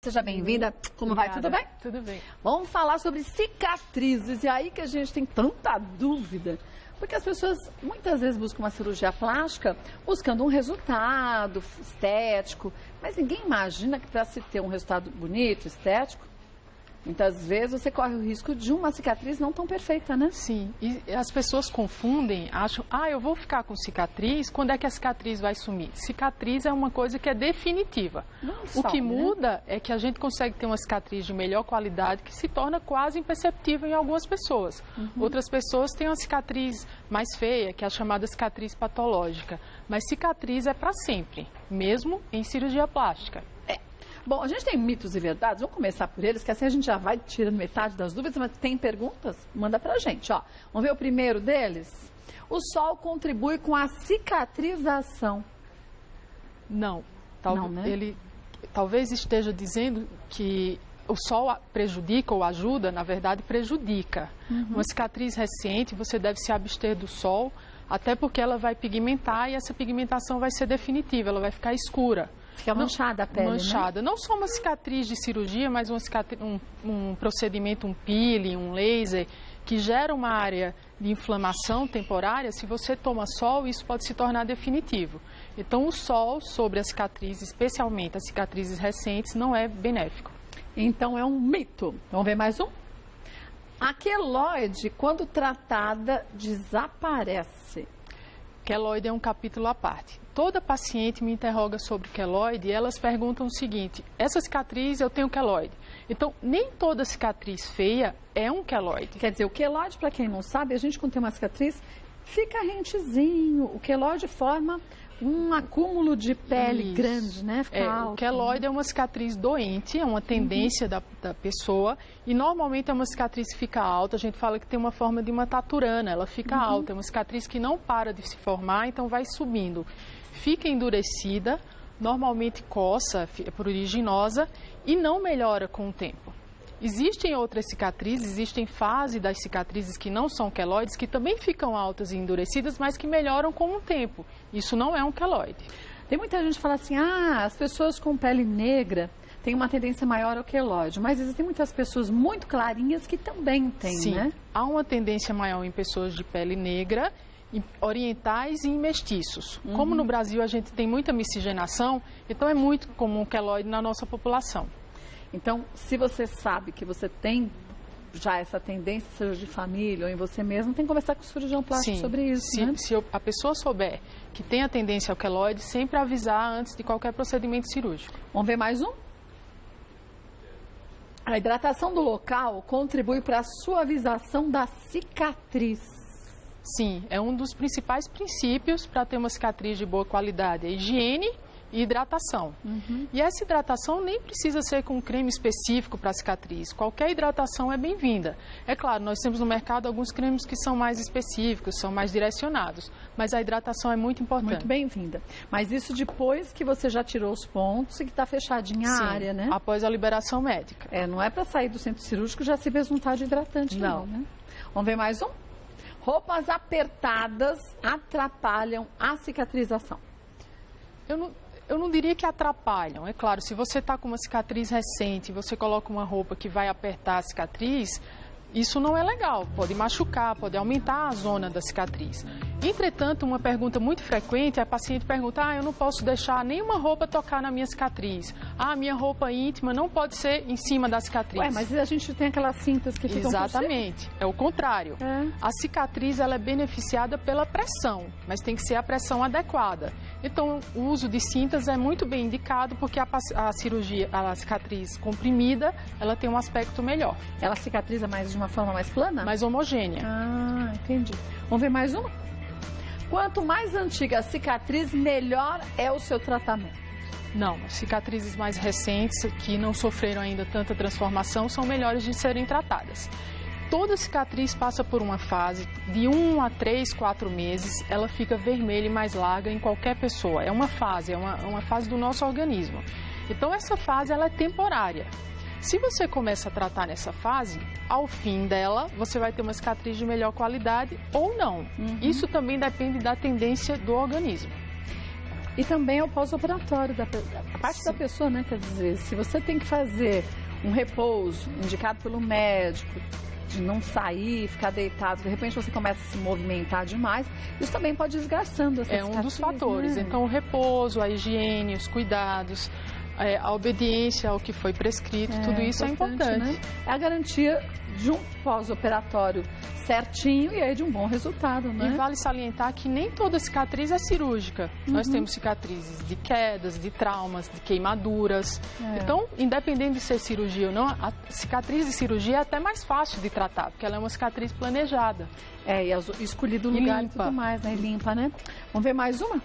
Seja bem-vinda. Como vai? Tudo bem? Tudo bem. Vamos falar sobre cicatrizes. E aí que a gente tem tanta dúvida. Porque as pessoas muitas vezes buscam uma cirurgia plástica buscando um resultado estético. Mas ninguém imagina que para se ter um resultado bonito, estético, muitas vezes você corre o risco de uma cicatriz não tão perfeita, né? Sim, e as pessoas confundem, acham, eu vou ficar com cicatriz, quando é que a cicatriz vai sumir? Cicatriz é uma coisa que é definitiva. O que muda é que a gente consegue ter uma cicatriz de melhor qualidade que se torna quase imperceptível em algumas pessoas. Outras pessoas têm uma cicatriz mais feia, que é a chamada cicatriz patológica. Mas cicatriz é para sempre, mesmo em cirurgia plástica. Bom, a gente tem mitos e verdades, vamos começar por eles, que assim a gente já vai tirando metade das dúvidas, mas tem perguntas? Manda pra gente, ó. Vamos ver o primeiro deles? O sol contribui com a cicatrização? Não. Né? Ele talvez esteja dizendo que o sol prejudica ou ajuda, na verdade prejudica. Uma cicatriz recente, você deve se abster do sol, até porque ela vai pigmentar e essa pigmentação vai ser definitiva, ela vai ficar escura. Fica manchada a pele, manchada. Né? Não só uma cicatriz de cirurgia, mas um procedimento, um peeling, um laser, que gera uma área de inflamação temporária. Se você toma sol, isso pode se tornar definitivo. Então, o sol sobre as cicatrizes, especialmente as cicatrizes recentes, não é benéfico. Então, é um mito. Vamos ver mais um? A queloide, quando tratada, desaparece. Queloide é um capítulo à parte. Toda paciente me interroga sobre queloide e elas perguntam o seguinte: essa cicatriz eu tenho queloide. Então, nem toda cicatriz feia é um queloide. Quer dizer, o queloide, para quem não sabe, a gente quando tem uma cicatriz, fica rentezinho. O queloide forma um acúmulo de pele grande, né? Fica alto. O queloide é uma cicatriz doente, é uma tendência da pessoa e normalmente é uma cicatriz que fica alta. A gente fala que tem uma forma de uma taturana, ela fica alta. É uma cicatriz que não para de se formar, então vai subindo. Fica endurecida, normalmente coça, é pruriginosa e não melhora com o tempo. Existem outras cicatrizes, existem fases das cicatrizes que não são queloides, que também ficam altas e endurecidas, mas que melhoram com o tempo. Isso não é um queloide. Tem muita gente que fala assim, as pessoas com pele negra têm uma tendência maior ao queloide, mas existem muitas pessoas muito clarinhas que também têm, Sim, né? Há uma tendência maior em pessoas de pele negra, orientais e em mestiços. Como no Brasil a gente tem muita miscigenação, então é muito comum o queloide na nossa população. Então, se você sabe que você tem já essa tendência, seja de família ou em você mesmo, tem que conversar com o cirurgião plástico sobre isso, né? Se a pessoa souber que tem a tendência ao queloide, sempre avisar antes de qualquer procedimento cirúrgico. Vamos ver mais um? A hidratação do local contribui para a suavização da cicatriz. Sim, é um dos principais princípios para ter uma cicatriz de boa qualidade. A higiene e hidratação. E essa hidratação nem precisa ser com um creme específico para a cicatriz. Qualquer hidratação é bem-vinda. É claro, nós temos no mercado alguns cremes que são mais específicos, são mais direcionados, mas a hidratação é muito importante. Muito bem-vinda. Mas isso depois que você já tirou os pontos e que está fechadinha a área, né? Após a liberação médica. Não é para sair do centro cirúrgico já se besuntar de hidratante, não, né? Vamos ver mais um? Roupas apertadas atrapalham a cicatrização. Eu não diria que atrapalham. É claro, se você está com uma cicatriz recente e você coloca uma roupa que vai apertar a cicatriz, isso não é legal. Pode machucar, pode aumentar a zona da cicatriz. Entretanto, uma pergunta muito frequente, a paciente pergunta, eu não posso deixar nenhuma roupa tocar na minha cicatriz. Minha roupa íntima não pode ser em cima da cicatriz. Mas a gente tem aquelas cintas que ficam Exatamente, é o contrário. A cicatriz ela é beneficiada pela pressão, mas tem que ser a pressão adequada. Então, o uso de cintas é muito bem indicado porque a cicatriz comprimida, ela tem um aspecto melhor. Ela cicatriza mais de uma forma mais plana? Mais homogênea. Entendi. Vamos ver mais uma? Quanto mais antiga a cicatriz, melhor é o seu tratamento. Não, as cicatrizes mais recentes, que não sofreram ainda tanta transformação, são melhores de serem tratadas. Toda cicatriz passa por uma fase de 1 a 3, 4 meses, ela fica vermelha e mais larga em qualquer pessoa. É uma fase, é uma fase do nosso organismo. Então essa fase ela é temporária. Se você começa a tratar nessa fase, ao fim dela, você vai ter uma cicatriz de melhor qualidade ou não. Isso também depende da tendência do organismo. E também é o pós-operatório, a parte da pessoa, né? Quer dizer, se você tem que fazer um repouso indicado pelo médico, de não sair, ficar deitado, de repente você começa a se movimentar demais, isso também pode ir desgastando essa cicatriz, um dos fatores. né? Então, o repouso, a higiene, os cuidados, a obediência ao que foi prescrito, tudo isso é importante. Né? É a garantia de um pós-operatório certinho e aí de um bom resultado, né? E vale salientar que nem toda cicatriz é cirúrgica. Nós temos cicatrizes de quedas, de traumas, de queimaduras. Então, independente de ser cirurgia ou não, a cicatriz de cirurgia é até mais fácil de tratar, porque ela é uma cicatriz planejada. E escolhido o lugar e tudo mais, né? E limpa, né? Vamos ver mais uma?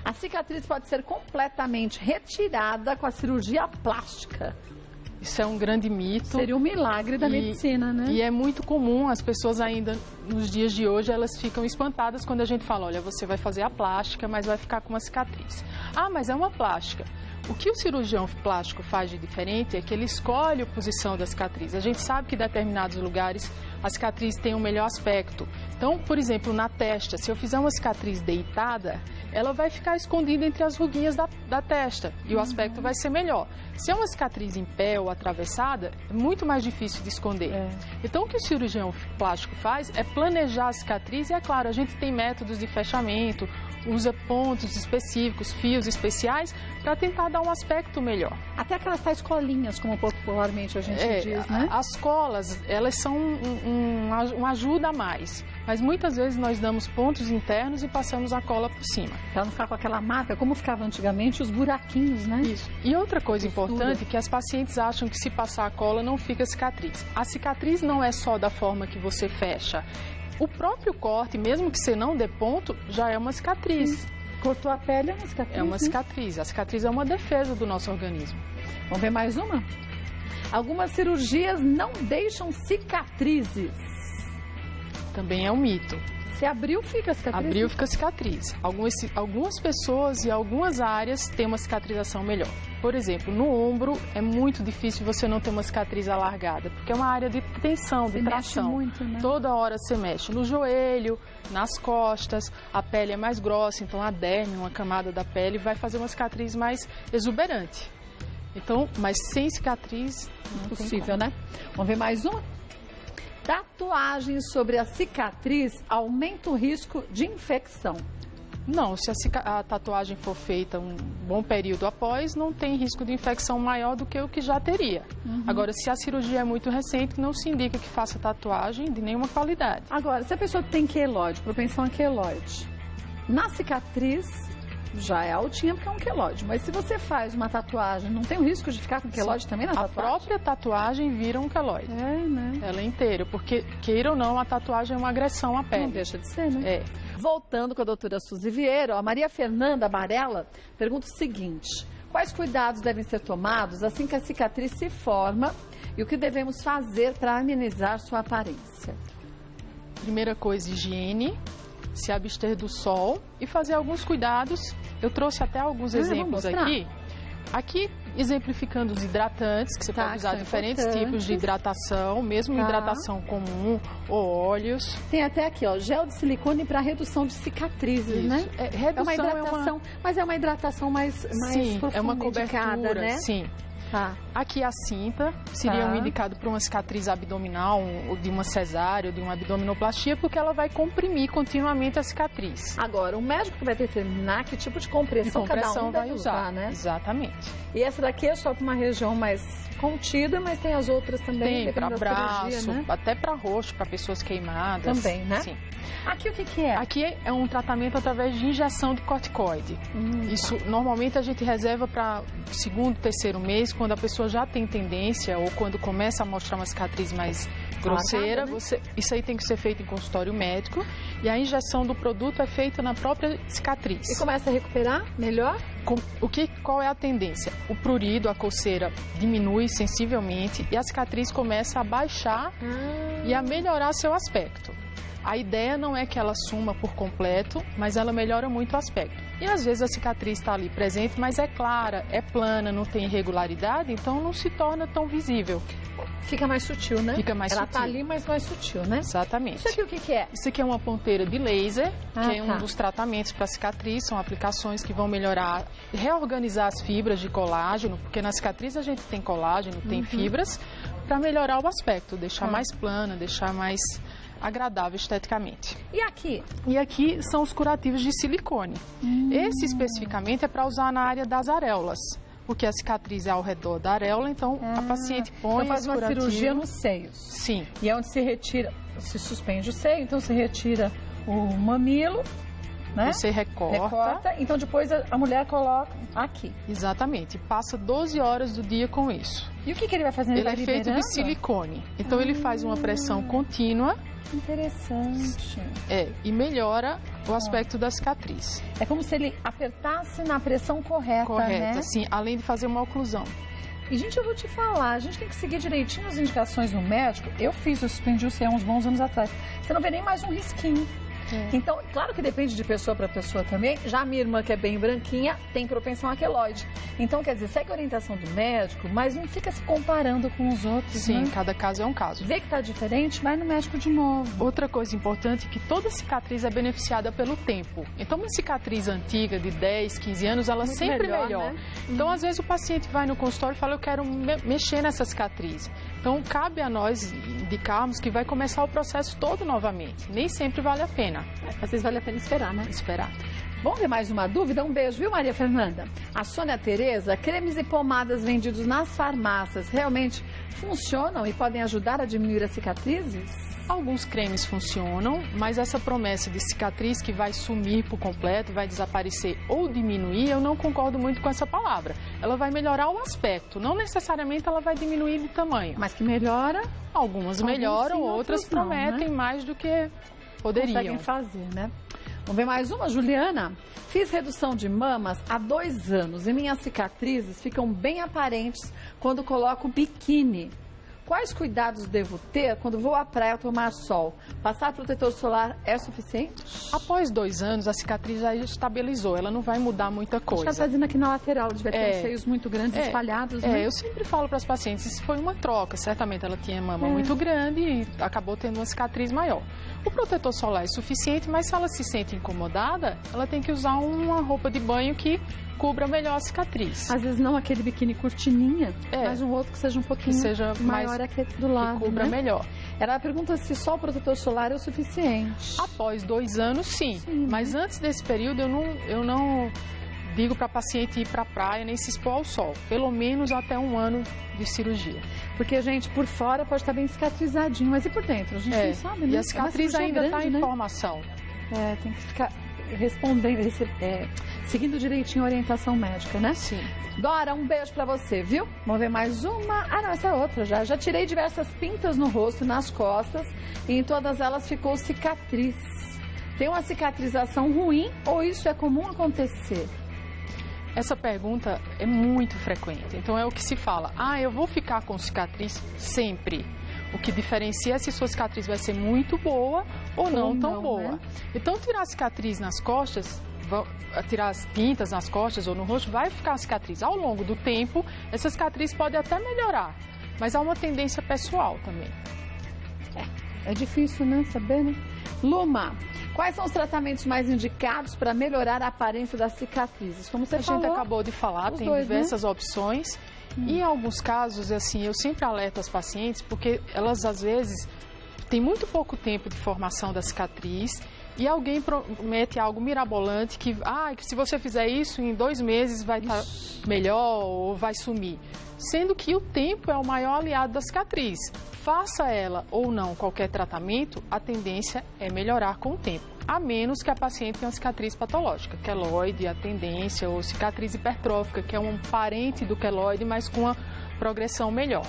A cicatriz pode ser completamente retirada com a cirurgia plástica. Isso é um grande mito. Seria um milagre da medicina, né? E é muito comum, as pessoas ainda, nos dias de hoje, elas ficam espantadas quando a gente fala, olha, você vai fazer a plástica, mas vai ficar com uma cicatriz. Ah, mas é uma plástica. O que o cirurgião plástico faz de diferente é que ele escolhe a posição da cicatriz. A gente sabe que em determinados lugares a cicatriz tem um melhor aspecto. Então, por exemplo, na testa, se eu fizer uma cicatriz deitada, ela vai ficar escondida entre as ruguinhas da testa e o aspecto vai ser melhor. Se é uma cicatriz em pé ou atravessada, é muito mais difícil de esconder. Então, o que o cirurgião plástico faz é planejar a cicatriz e, é claro, a gente tem métodos de fechamento, usa pontos específicos, fios especiais para tentar dar um aspecto melhor. Até aquelas tais colinhas, como popularmente a gente diz, né? As colas, elas são uma ajuda a mais, mas muitas vezes nós damos pontos internos e passamos a cola por cima. Para não ficar com aquela marca, como ficava antigamente, os buraquinhos, né? Isso. E outra coisa importante é que as pacientes acham que se passar a cola não fica cicatriz. A cicatriz não é só da forma que você fecha. O próprio corte, mesmo que você não dê ponto, já é uma cicatriz. Cortou a pele, é uma cicatriz. É uma cicatriz. A cicatriz é uma defesa do nosso organismo. Vamos ver mais uma? Algumas cirurgias não deixam cicatrizes. Também é um mito. Se abriu, fica cicatriz? Abriu, fica cicatriz. Algumas pessoas e algumas áreas têm uma cicatrização melhor. Por exemplo, no ombro é muito difícil você não ter uma cicatriz alargada, porque é uma área de tensão, de tração. Muito, né? Toda hora você mexe no joelho, nas costas, a pele é mais grossa, então a derme, uma camada da pele, vai fazer uma cicatriz mais exuberante. Então, mas sem cicatriz, não é possível, né? Vamos ver mais uma? Tatuagens sobre a cicatriz aumenta o risco de infecção. Não, se a tatuagem for feita um bom período após, não tem risco de infecção maior do que o que já teria. Agora, se a cirurgia é muito recente, não se indica que faça tatuagem de nenhuma qualidade. Agora, se a pessoa tem queloide, propensão a queloide, na cicatriz já é altinha porque é um queloide, mas se você faz uma tatuagem, não tem o risco de ficar com queloide também na tatuagem? A própria tatuagem vira um queloide. Né? Ela é inteira, porque, queira ou não, a tatuagem é uma agressão à pele. Não deixa de ser, né? É. Voltando com a doutora Suzy Vieira, a Maria Fernanda Varela pergunta o seguinte: quais cuidados devem ser tomados assim que a cicatriz se forma e o que devemos fazer para amenizar sua aparência? Primeira coisa, higiene, se abster do sol e fazer alguns cuidados. Eu trouxe até alguns exemplos aqui. Aqui, exemplificando os hidratantes, que você pode usar diferentes tipos de hidratação, mesmo hidratação comum ou óleos. Tem até aqui, ó, gel de silicone para redução de cicatrizes, né? Redução uma hidratação, mas é uma hidratação mais profunda, é uma cobertura, né? Sim. Aqui a cinta seria um indicado para uma cicatriz abdominal, ou de uma cesárea, ou de uma abdominoplastia, porque ela vai comprimir continuamente a cicatriz. Agora, o médico que vai determinar que tipo de compressão cada um vai usar, né? Exatamente. E essa daqui é só para uma região mais contida, mas tem as outras também. Tem para braço, né? Até para rosto, para pessoas queimadas. Também, né? Sim. Aqui o que é? Aqui é um tratamento através de injeção de corticoide. Isso normalmente a gente reserva para segundo, terceiro mês, quando a pessoa já tem tendência ou quando começa a mostrar uma cicatriz mais grosseira. Né? Isso aí tem que ser feito em consultório médico e a injeção do produto é feita na própria cicatriz. E começa a recuperar melhor? Qual é a tendência? O prurido, a coceira diminui sensivelmente e a cicatriz começa a baixar e a melhorar seu aspecto. A ideia não é que ela suma por completo, mas ela melhora muito o aspecto. E às vezes a cicatriz está ali presente, mas é clara, é plana, não tem irregularidade, então não se torna tão visível. Fica mais sutil, né? Fica mais Ela sutil. tá ali, mas mais sutil, né? Exatamente. Isso aqui o que é? Isso aqui é uma ponteira de laser, que é tá. um dos tratamentos para cicatriz, são aplicações que vão melhorar, reorganizar as fibras de colágeno, porque na cicatriz a gente tem colágeno, tem fibras, para melhorar o aspecto, deixar mais plana, deixar mais agradável esteticamente. E aqui? E aqui são os curativos de silicone. Esse especificamente é para usar na área das areolas, porque a cicatriz é ao redor da areola, então a paciente põe então faz esse uma curativo. cirurgia nos seios. Sim. E é onde se retira, se suspende o seio, então se retira o mamilo, né? Você recorta. Então depois a mulher coloca aqui. Exatamente. Passa 12 horas do dia com isso. E o que ele vai fazendo? Ele vai é feito liberando? de silicone. Então ele faz uma pressão contínua. Interessante. E melhora o aspecto da cicatriz. É como se ele apertasse na pressão correta, Correto, né? sim, além de fazer uma oclusão. E, gente, eu vou te falar, a gente tem que seguir direitinho as indicações do médico. Eu suspendi o seio há uns bons anos atrás. Você não vê nem mais um risquinho. Então, claro que depende de pessoa para pessoa também. Já a minha irmã, que é bem branquinha, tem propensão a queloide. Então, quer dizer, segue a orientação do médico, mas não fica se comparando com os outros, Sim, né? cada caso é um caso. Vê que tá diferente, vai no médico de novo. Outra coisa importante é que toda cicatriz é beneficiada pelo tempo. Então, uma cicatriz antiga de 10, 15 anos, ela Muito sempre melhor, melhora. né? Então, às vezes, o paciente vai no consultório e fala, eu quero mexer nessa cicatriz. Então, cabe a nós indicarmos que vai começar o processo todo novamente. Nem sempre vale a pena. Às vezes vale a pena esperar, né? Esperar. Vamos ver mais uma dúvida? Um beijo, viu, Maria Fernanda? A Sônia Tereza, cremes e pomadas vendidos nas farmácias realmente funcionam e podem ajudar a diminuir as cicatrizes? Alguns cremes funcionam, mas essa promessa de cicatriz que vai sumir por completo, vai desaparecer ou diminuir, eu não concordo muito com essa palavra. Ela vai melhorar o aspecto, não necessariamente ela vai diminuir de tamanho. Mas que melhora, Algumas melhoram, sim, outras outros não, prometem né? mais do que poderiam. conseguem fazer, né? Vamos ver mais uma, Juliana? Fiz redução de mamas há 2 anos e minhas cicatrizes ficam bem aparentes quando coloco biquíni. Quais cuidados devo ter quando vou à praia tomar sol? Passar protetor solar é suficiente? Após 2 anos, a cicatriz já estabilizou, ela não vai mudar muita coisa. Está fazendo aqui na lateral, devia ter uns seios muito grandes espalhados, né? Eu sempre falo para as pacientes, isso foi uma troca, certamente ela tinha mama muito grande e acabou tendo uma cicatriz maior. O protetor solar é suficiente, mas se ela se sente incomodada, ela tem que usar uma roupa de banho que cubra melhor a cicatriz. Às vezes não aquele biquíni cortininha, mas um outro que seja um pouquinho maior aqui do lado, que cubra melhor. Ela pergunta se só o protetor solar é o suficiente. Após 2 anos, sim. Mas antes desse período, eu não digo para a paciente ir para a praia nem se expor ao sol. Pelo menos até 1 ano de cirurgia. Porque, gente, por fora pode estar bem cicatrizadinho, mas e por dentro? A gente não sabe, né? E a cicatriz ainda está em né? formação. Tem que ficar respondendo, seguindo direitinho a orientação médica, né? Sim. Dora, um beijo pra você, viu? Vamos ver mais uma. Ah, não, essa é outra já. Já tirei diversas pintas no rosto e nas costas e em todas elas ficou cicatriz. Tem uma cicatrização ruim ou isso é comum acontecer? Essa pergunta é muito frequente. Então é o que se fala. Eu vou ficar com cicatriz sempre. O que diferencia é se sua cicatriz vai ser muito boa ou não tão boa. Né? Então, tirar a cicatriz nas costas, tirar as pintas nas costas ou no rosto, vai ficar a cicatriz. Ao longo do tempo, essa cicatriz pode até melhorar, mas há uma tendência pessoal também. É difícil, né? Saber, né? Luma, quais são os tratamentos mais indicados para melhorar a aparência das cicatrizes? Como você falou, a gente acabou de falar, tem diversas opções. E em alguns casos, assim, eu sempre alerto as pacientes, porque elas, às vezes, têm muito pouco tempo de formação da cicatriz e alguém promete algo mirabolante que se você fizer isso, em 2 meses vai estar melhor ou vai sumir. Sendo que o tempo é o maior aliado da cicatriz. Faça ela ou não qualquer tratamento, a tendência é melhorar com o tempo. A menos que a paciente tenha uma cicatriz patológica, queloide, a tendência, ou cicatriz hipertrófica, que é um parente do queloide, mas com uma progressão melhor.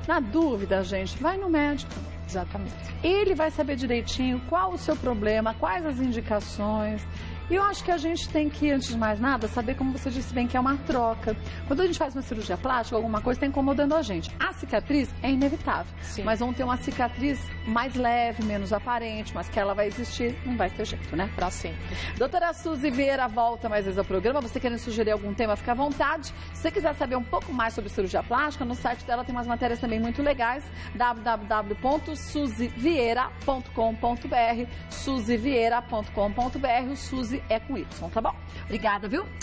Na dúvida, gente, vai no médico. Exatamente. Ele vai saber direitinho qual o seu problema, quais as indicações. E eu acho que a gente tem que, antes de mais nada, saber, como você disse bem, que é uma troca. Quando a gente faz uma cirurgia plástica, alguma coisa está incomodando a gente. A cicatriz é inevitável, Sim. mas vamos ter uma cicatriz mais leve, menos aparente, mas que ela vai existir, não vai ter jeito, né? Pra sempre. Doutora Suzy Vieira volta mais vezes ao programa. Você querendo sugerir algum tema, fica à vontade. Se você quiser saber um pouco mais sobre cirurgia plástica, no site dela tem umas matérias também muito legais, www.suzivieira.com.br, suzivieira.com.br, o Suzy é com Y, tá bom? Obrigada, viu?